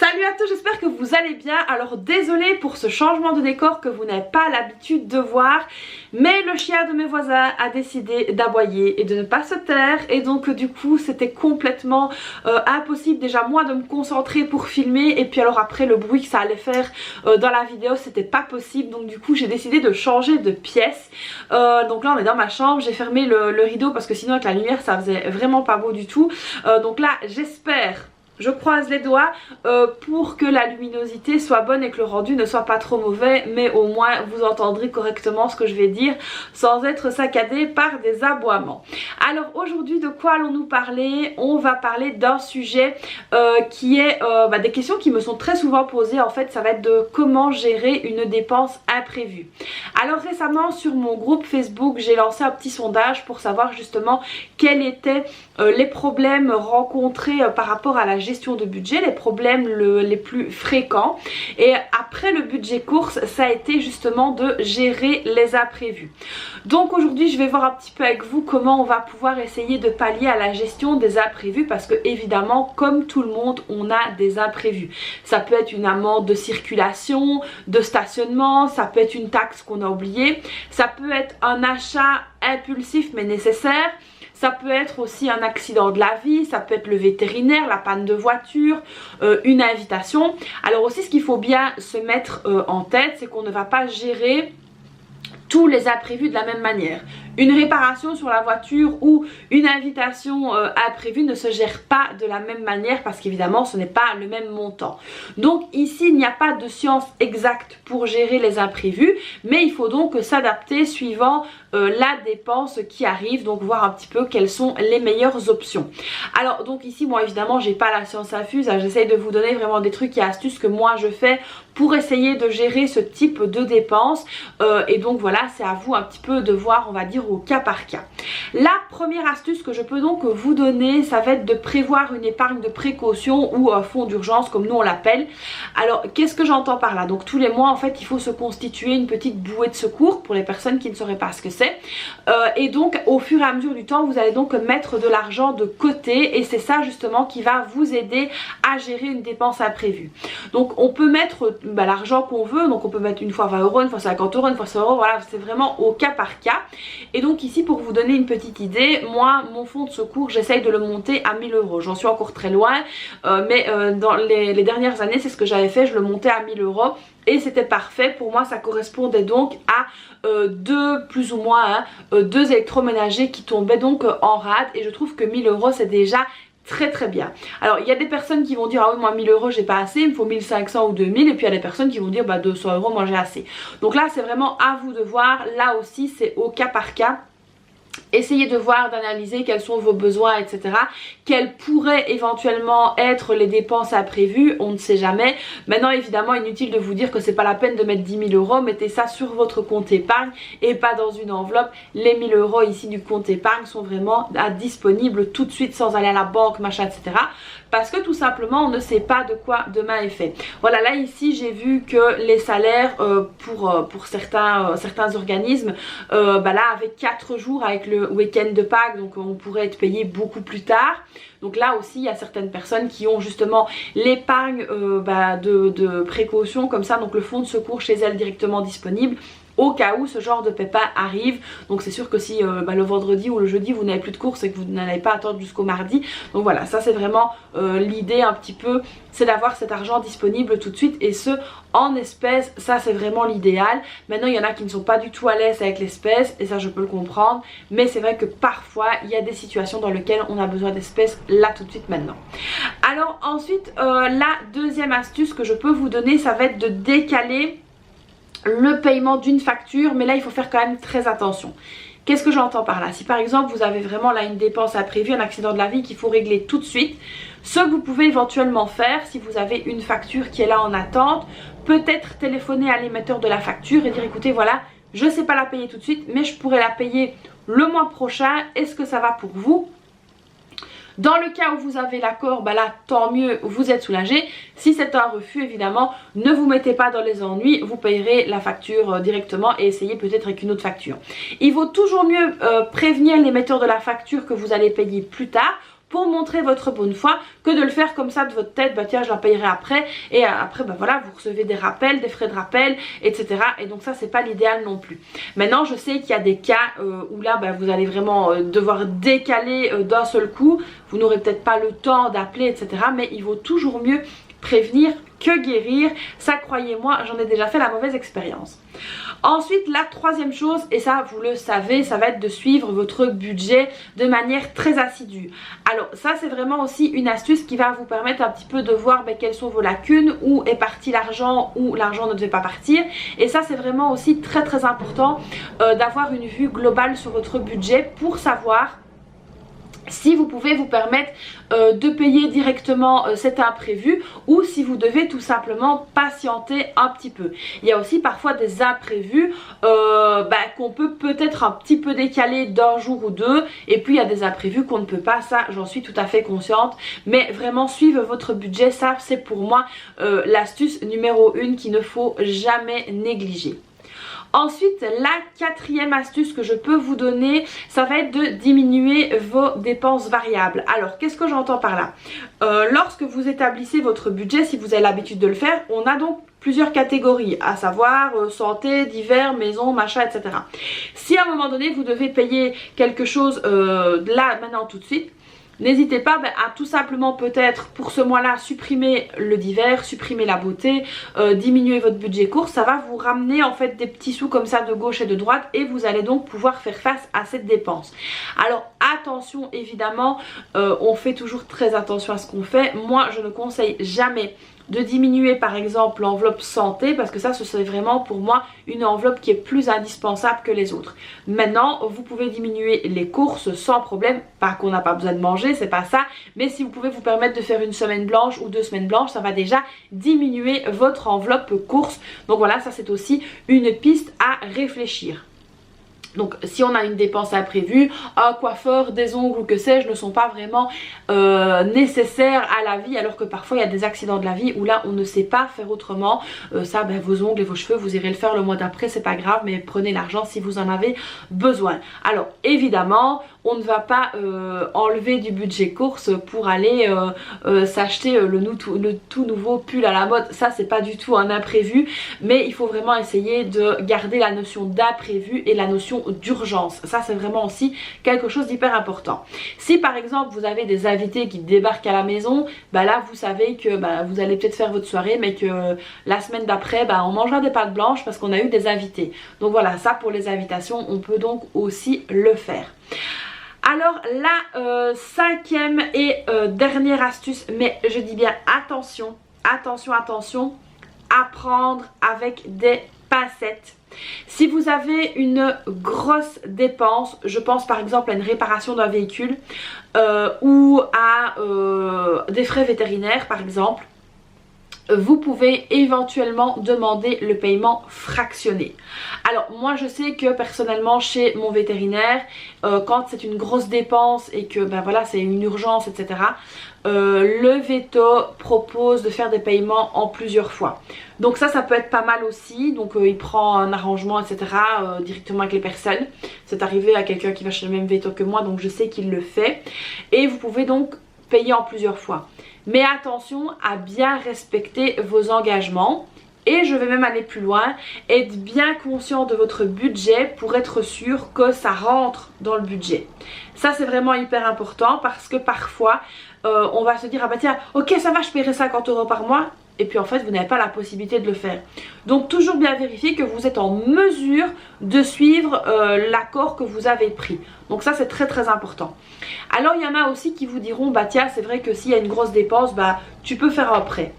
Salut à tous, j'espère que vous allez bien. Alors désolée pour ce changement de décor que vous n'avez pas l'habitude de voir, mais le chien de mes voisins a décidé d'aboyer et de ne pas se taire, et donc du coup c'était complètement impossible déjà moi de me concentrer pour filmer, et puis alors après le bruit que ça allait faire dans la vidéo c'était pas possible, donc du coup j'ai décidé de changer de pièce. Donc là on est dans ma chambre, j'ai fermé le rideau parce que sinon avec la lumière ça faisait vraiment pas beau du tout. Donc là j'espère, je croise les doigts pour que la luminosité soit bonne et que le rendu ne soit pas trop mauvais, mais au moins vous entendrez correctement ce que je vais dire sans être saccadé par des aboiements. Alors aujourd'hui de quoi allons-nous parler? On va parler d'un sujet qui est des questions qui me sont très souvent posées. En fait ça va être de comment gérer une dépense imprévue. Alors récemment sur mon groupe Facebook j'ai lancé un petit sondage pour savoir justement quels étaient les problèmes rencontrés par rapport à la gestion de budget, les problèmes les plus fréquents, et après le budget course ça a été justement de gérer les imprévus. Donc aujourd'hui je vais voir un petit peu avec vous comment on va pouvoir essayer de pallier à la gestion des imprévus, parce que évidemment comme tout le monde on a des imprévus. Ça peut être une amende de circulation, de stationnement, ça peut être une taxe qu'on a oubliée, ça peut être un achat impulsif mais nécessaire. Ça peut être aussi un accident de la vie, ça peut être le vétérinaire, la panne de voiture, une invitation. Alors aussi ce qu'il faut bien se mettre en tête, c'est qu'on ne va pas gérer tous les imprévus de la même manière. Une réparation sur la voiture ou une invitation imprévue ne se gère pas de la même manière parce qu'évidemment ce n'est pas le même montant. Donc ici il n'y a pas de science exacte pour gérer les imprévus, mais il faut donc s'adapter suivant la dépense qui arrive, donc voir un petit peu quelles sont les meilleures options. Alors donc ici moi évidemment j'ai pas la science infuse, hein, j'essaye de vous donner vraiment des trucs et astuces que moi je fais pour essayer de gérer ce type de dépenses, et donc voilà, c'est à vous un petit peu de voir, on va dire, au cas par cas. La première astuce que je peux donc vous donner, ça va être de prévoir une épargne de précaution ou un fonds d'urgence comme nous on l'appelle. Alors qu'est-ce que j'entends par là? Donc tous les mois en fait il faut se constituer une petite bouée de secours pour les personnes qui ne sauraient pas ce que c'est, et donc au fur et à mesure du temps vous allez donc mettre de l'argent de côté, et c'est ça justement qui va vous aider à gérer une dépense imprévue. Donc on peut mettre l'argent qu'on veut, donc on peut mettre une fois 20 €, une fois 50 €, une fois 100 €, voilà, c'est vraiment au cas par cas. Et donc ici pour vous donner une petite idée, moi mon fonds de secours j'essaye de le monter à 1000 €, j'en suis encore très loin, mais dans les dernières années c'est ce que j'avais fait, je le montais à 1000 € et c'était parfait. Pour moi ça correspondait donc à plus ou moins deux électroménagers qui tombaient donc en rade, et je trouve que 1000 € c'est déjà très bien. Alors il y a des personnes qui vont dire ah oui moi 1000 € j'ai pas assez, il me faut 1500 ou 2000, et puis il y a des personnes qui vont dire bah 200 € moi j'ai assez. Donc là c'est vraiment à vous de voir, là aussi c'est au cas par cas. Essayez de voir, d'analyser quels sont vos besoins, etc. Quelles pourraient éventuellement être les dépenses imprévues, on ne sait jamais. Maintenant évidemment inutile de vous dire que c'est pas la peine de mettre 10 000 €, mettez ça sur votre compte épargne et pas dans une enveloppe. Les 1000 € ici du compte épargne sont vraiment disponibles tout de suite sans aller à la banque, machin, etc. Parce que tout simplement on ne sait pas de quoi demain est fait. Voilà, là ici j'ai vu que les salaires pour certains organismes là avec 4 jours avec le week-end de Pâques, donc on pourrait être payé beaucoup plus tard. Donc là aussi il y a certaines personnes qui ont justement l'épargne de précaution comme ça, donc le fonds de secours chez elles directement disponible au cas où ce genre de pépin arrive. Donc c'est sûr que si le vendredi ou le jeudi vous n'avez plus de courses et que vous n'allez pas attendre jusqu'au mardi, donc voilà, ça c'est vraiment l'idée un petit peu, c'est d'avoir cet argent disponible tout de suite, et ce en espèces, ça c'est vraiment l'idéal. Maintenant il y en a qui ne sont pas du tout à l'aise avec l'espèce, et ça je peux le comprendre, mais c'est vrai que parfois il y a des situations dans lesquelles on a besoin d'espèces là tout de suite maintenant. Alors ensuite la deuxième astuce que je peux vous donner, ça va être de décaler le paiement d'une facture, mais là il faut faire quand même très attention. Qu'est-ce que j'entends par là? Si par exemple vous avez vraiment là une dépense imprévue, un accident de la vie qu'il faut régler tout de suite, ce que vous pouvez éventuellement faire, si vous avez une facture qui est là en attente, peut-être téléphoner à l'émetteur de la facture et dire écoutez voilà, je ne sais pas la payer tout de suite, mais je pourrais la payer le mois prochain, est-ce que ça va pour vous? Dans le cas où vous avez l'accord, là tant mieux, vous êtes soulagé. Si c'est un refus, évidemment, ne vous mettez pas dans les ennuis, vous payerez la facture directement et essayez peut-être avec une autre facture. Il vaut toujours mieux prévenir l'émetteur de la facture que vous allez payer plus tard pour montrer votre bonne foi que de le faire comme ça de votre tête, bah tiens je la payerai après, et après bah voilà, vous recevez des rappels, des frais de rappel, etc. Et donc ça c'est pas l'idéal non plus. Maintenant je sais qu'il y a des cas où là bah, vous allez vraiment devoir décaler d'un seul coup, vous n'aurez peut-être pas le temps d'appeler, etc. Mais il vaut toujours mieux prévenir que guérir, ça croyez-moi, j'en ai déjà fait la mauvaise expérience. Ensuite la troisième chose, et ça vous le savez, ça va être de suivre votre budget de manière très assidue. Alors ça c'est vraiment aussi une astuce qui va vous permettre un petit peu de voir quelles sont vos lacunes, où est parti l'argent, où l'argent ne devait pas partir. Et ça c'est vraiment aussi très très important d'avoir une vue globale sur votre budget pour savoir si vous pouvez vous permettre de payer directement cet imprévu, ou si vous devez tout simplement patienter un petit peu. Il y a aussi parfois des imprévus qu'on peut peut-être un petit peu décaler d'un jour ou deux, et puis il y a des imprévus qu'on ne peut pas, ça j'en suis tout à fait consciente. Mais vraiment suivre votre budget, ça c'est pour moi l'astuce numéro 1 qu'il ne faut jamais négliger. Ensuite, la quatrième astuce que je peux vous donner, ça va être de diminuer vos dépenses variables. Alors, qu'est-ce que j'entends par là? Lorsque vous établissez votre budget, si vous avez l'habitude de le faire, on a donc plusieurs catégories, à savoir santé, divers, maison, machin, etc. Si à un moment donné, vous devez payer quelque chose là, maintenant, tout de suite, n'hésitez pas à tout simplement peut-être pour ce mois-là supprimer le divers, supprimer la beauté, diminuer votre budget course. Ça va vous ramener en fait des petits sous comme ça de gauche et de droite, et vous allez donc pouvoir faire face à cette dépense. Alors attention évidemment, on fait toujours très attention à ce qu'on fait. Moi je ne conseille jamais de diminuer par exemple l'enveloppe santé, parce que ça ce serait vraiment pour moi une enveloppe qui est plus indispensable que les autres. Maintenant vous pouvez diminuer les courses sans problème, pas qu'on n'a pas besoin de manger, c'est pas ça, mais si vous pouvez vous permettre de faire une semaine blanche ou 2 semaines blanches, ça va déjà diminuer votre enveloppe course. Donc voilà, ça c'est aussi une piste à réfléchir. Donc si on a une dépense imprévue, un coiffeur, des ongles ou que sais-je ne sont pas vraiment nécessaires à la vie, alors que parfois il y a des accidents de la vie où là on ne sait pas faire autrement. Ça vos ongles et vos cheveux vous irez le faire le mois d'après, c'est pas grave, mais prenez l'argent si vous en avez besoin. Alors évidemment on ne va pas enlever du budget course pour aller s'acheter le tout nouveau pull à la mode. Ça c'est pas du tout un imprévu, mais il faut vraiment essayer de garder la notion d'imprévu et la notion d'urgence. Ça c'est vraiment aussi quelque chose d'hyper important. Si par exemple vous avez des invités qui débarquent à la maison, là vous savez que vous allez peut-être faire votre soirée, mais que la semaine d'après on mangera des pâtes blanches parce qu'on a eu des invités. Donc voilà, ça pour les invitations on peut donc aussi le faire. Alors la cinquième et dernière astuce, mais je dis bien attention, attention, attention, apprendre avec des pincettes. Si vous avez une grosse dépense, je pense par exemple à une réparation d'un véhicule ou à des frais vétérinaires par exemple, vous pouvez éventuellement demander le paiement fractionné. Alors moi je sais que personnellement chez mon vétérinaire, quand c'est une grosse dépense et que voilà c'est une urgence, etc., le veto propose de faire des paiements en plusieurs fois. Donc ça peut être pas mal aussi. Donc il prend un arrangement, etc., directement avec les personnes. C'est arrivé à quelqu'un qui va chez le même veto que moi, donc je sais qu'il le fait. Et vous pouvez donc payer en plusieurs fois. Mais attention à bien respecter vos engagements. Et je vais même aller plus loin, être bien conscient de votre budget pour être sûr que ça rentre dans le budget. Ça c'est vraiment hyper important, parce que parfois on va se dire ah tiens ok ça va, je paierai 50 € par mois, et puis en fait vous n'avez pas la possibilité de le faire. Donc toujours bien vérifier que vous êtes en mesure de suivre l'accord que vous avez pris. Donc ça c'est très très important. Alors il y en a aussi qui vous diront tiens c'est vrai que s'il y a une grosse dépense tu peux faire un prêt.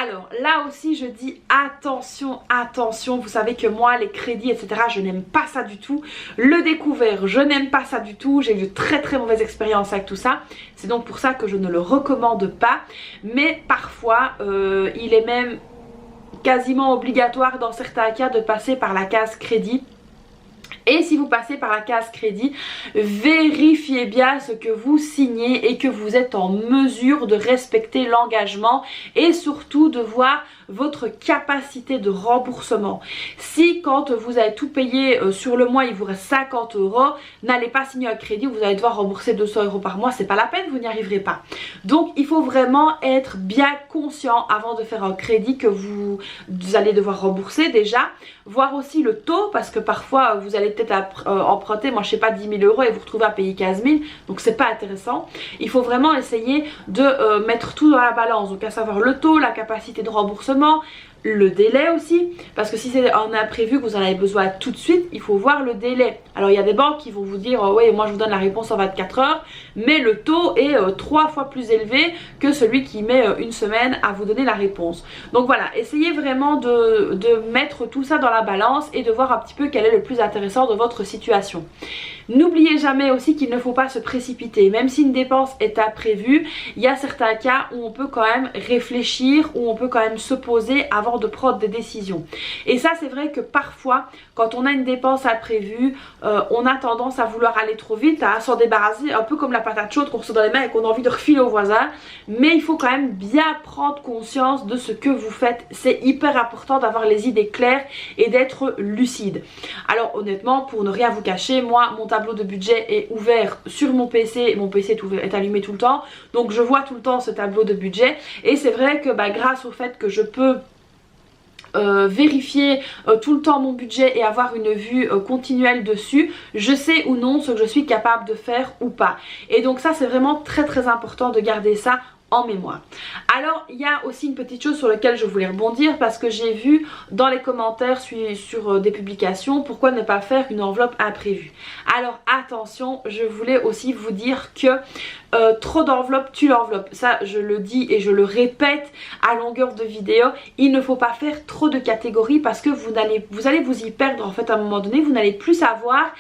Alors là aussi je dis attention, attention, vous savez que moi les crédits etc je n'aime pas ça du tout. Le découvert je n'aime pas ça du tout, j'ai eu de très très mauvaises expériences avec tout ça. C'est donc pour ça que je ne le recommande pas. Mais parfois il est même quasiment obligatoire dans certains cas de passer par la case crédit. Et si vous passez par la case crédit, vérifiez bien ce que vous signez et que vous êtes en mesure de respecter l'engagement et surtout de voir votre capacité de remboursement. Si quand vous avez tout payé sur le mois, il vous reste 50 €, n'allez pas signer un crédit où vous allez devoir rembourser 200 € par mois, c'est pas la peine, vous n'y arriverez pas. Donc il faut vraiment être bien conscient avant de faire un crédit que vous allez devoir rembourser déjà, voir aussi le taux parce que parfois vous allez peut-être emprunter, moi je sais pas 10 000 € et vous retrouvez à payer 15 000, donc c'est pas intéressant. Il faut vraiment essayer de mettre tout dans la balance, donc à savoir le taux, la capacité de remboursement, le délai aussi, parce que si c'est un imprévu que vous en avez besoin tout de suite, il faut voir le délai. Alors il y a des banques qui vont vous dire oui, moi je vous donne la réponse en 24 heures, mais le taux est 3 fois plus élevé que celui qui met une semaine à vous donner la réponse. Donc voilà, essayez vraiment de mettre tout ça dans la balance et de voir un petit peu quel est le plus intéressant de votre situation. N'oubliez jamais aussi qu'il ne faut pas se précipiter, même si une dépense est imprévue, il y a certains cas où on peut quand même réfléchir, où on peut quand même se poser avant de prendre des décisions. Et ça c'est vrai que parfois quand on a une dépense imprévue, on a tendance à vouloir aller trop vite, à s'en débarrasser, un peu comme la patate chaude qu'on reçoit dans les mains et qu'on a envie de refiler au voisin. Mais il faut quand même bien prendre conscience de ce que vous faites. C'est hyper important d'avoir les idées claires et d'être lucide. Alors honnêtement, pour ne rien vous cacher, moi mon tableau de budget est ouvert sur mon PC, mon PC est allumé tout le temps, donc je vois tout le temps ce tableau de budget et c'est vrai que grâce au fait que je peux vérifier tout le temps mon budget et avoir une vue continuelle dessus, je sais ou non ce que je suis capable de faire ou pas. Et donc ça c'est vraiment très important de garder ça en mémoire. Alors il y a aussi une petite chose sur laquelle je voulais rebondir parce que j'ai vu dans les commentaires sur des publications pourquoi ne pas faire une enveloppe imprévue. Alors attention, je voulais aussi vous dire que trop d'enveloppes tue l'enveloppe. Ça je le dis et je le répète à longueur de vidéo, il ne faut pas faire trop de catégories parce que vous allez vous y perdre en fait à un moment donné, vous n'allez plus savoir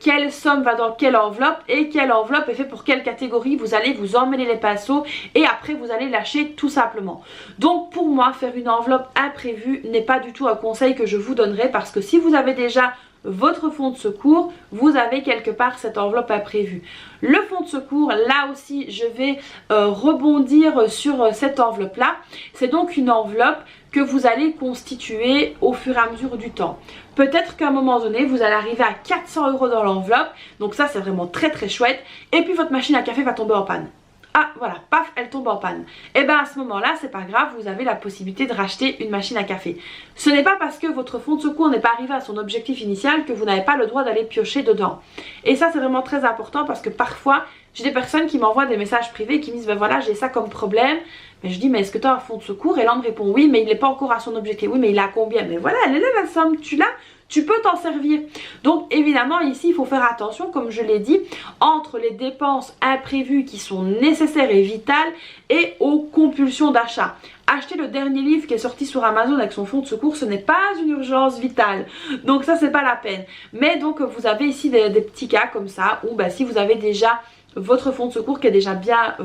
quelle somme va dans quelle enveloppe et quelle enveloppe est faite pour quelle catégorie, vous allez vous emmêler les pinceaux et après vous allez lâcher tout simplement. Donc pour moi faire une enveloppe imprévue n'est pas du tout un conseil que je vous donnerai parce que si vous avez déjà votre fonds de secours, vous avez quelque part cette enveloppe imprévue. Le fonds de secours, là aussi je vais rebondir sur cette enveloppe là. C'est donc une enveloppe que vous allez constituer au fur et à mesure du temps. Peut-être qu'à un moment donné vous allez arriver à 400 € dans l'enveloppe, donc ça c'est vraiment très chouette, et puis votre machine à café va tomber en panne. Ah voilà, paf, elle tombe en panne. Et bien à ce moment là c'est pas grave, vous avez la possibilité de racheter une machine à café. Ce n'est pas parce que votre fonds de secours n'est pas arrivé à son objectif initial que vous n'avez pas le droit d'aller piocher dedans. Et ça c'est vraiment très important parce que parfois j'ai des personnes qui m'envoient des messages privés qui me disent ben voilà j'ai ça comme problème. Mais je dis mais est-ce que tu as un fonds de secours? Et là on me répond oui mais il n'est pas encore à son objectif. Oui mais il a combien? Mais voilà, elle est là la somme, tu l'as, tu peux t'en servir. Donc évidemment ici il faut faire attention comme je l'ai dit entre les dépenses imprévues qui sont nécessaires et vitales et aux compulsions d'achat. Acheter le dernier livre qui est sorti sur Amazon avec son fonds de secours, ce n'est pas une urgence vitale, donc ça c'est pas la peine. Mais donc vous avez ici des petits cas comme ça où si vous avez déjà votre fonds de secours qui est déjà bien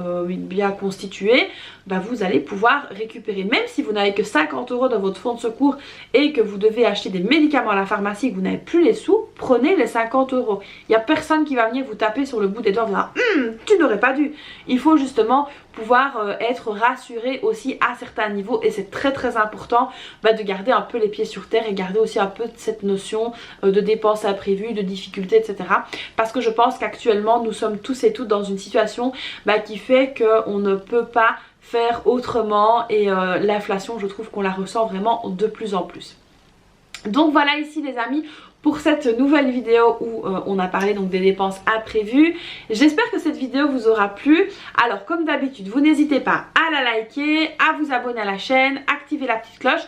constitué, vous allez pouvoir récupérer. Même si vous n'avez que 50 € dans votre fonds de secours et que vous devez acheter des médicaments à la pharmacie et que vous n'avez plus les sous, prenez les 50 €. Il n'y a personne qui va venir vous taper sur le bout des doigts en disant tu n'aurais pas dû. Il faut justement pouvoir être rassuré aussi à certains niveaux et c'est très important de garder un peu les pieds sur terre et garder aussi un peu cette notion de dépenses imprévues, de difficultés, etc. Parce que je pense qu'actuellement nous sommes tous et toutes dans une situation qui fait qu'on ne peut pas faire autrement et l'inflation je trouve qu'on la ressent vraiment de plus en plus. Donc voilà ici les amis pour cette nouvelle vidéo où on a parlé donc des dépenses imprévues. J'espère que cette vidéo vous aura plu. Alors comme d'habitude vous n'hésitez pas à la liker, à vous abonner à la chaîne, activer la petite cloche,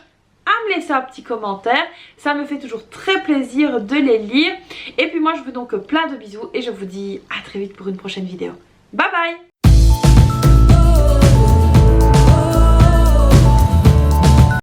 à me laisser un petit commentaire, ça me fait toujours très plaisir de les lire. Et puis moi je vous fais donc plein de bisous et je vous dis à très vite pour une prochaine vidéo. Bye bye.